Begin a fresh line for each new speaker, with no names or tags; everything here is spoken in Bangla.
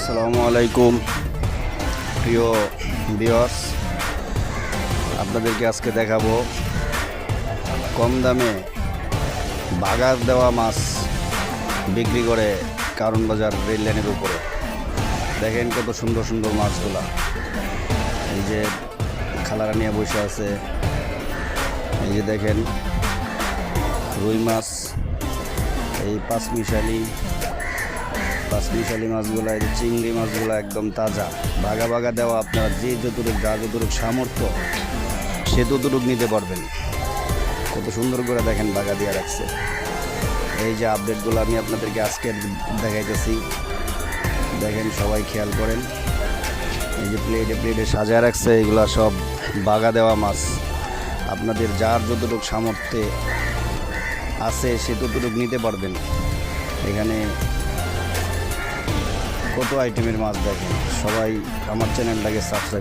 আসসালামু আলাইকুম প্রিয় ভিউয়ার্স, আপনাদেরকে আজকে দেখাবো কম দামে বাগার দেওয়া মাছ বিক্রি করে কারণ বাজার রেল লাইনের উপরে। দেখেন কত সুন্দর সুন্দর মাছগুলা। এই যে খালারা নিয়ে বসে আছে, এই যে দেখেন রুই মাছ, এই পাঁচমিশালি মাছগুলো, এই চিংড়ি মাছগুলো একদম তাজা, ভাগা ভাগা দেওয়া। আপনারা যে যতটুকু সামর্থ্য সে ততটুকু নিতে পারবেন। কত সুন্দর করে দেখেন ভাগা দিয়ে রাখছে। এই যে আপডেটগুলো আমি আপনাদেরকে আজকে দেখাইতেছি, দেখেন সবাই খেয়াল করেন। এই যে প্লেটে সাজায় রাখছে, এগুলা সব ভাগা দেওয়া মাছ। আপনাদের যার যতটুকু সামর্থ্যে আছে সে ততটুকু নিতে পারবেন। এখানে কত আইটেমের মাছ দেখেন। সবাই আমার চ্যানেলটাকে সাবস্ক্রাইব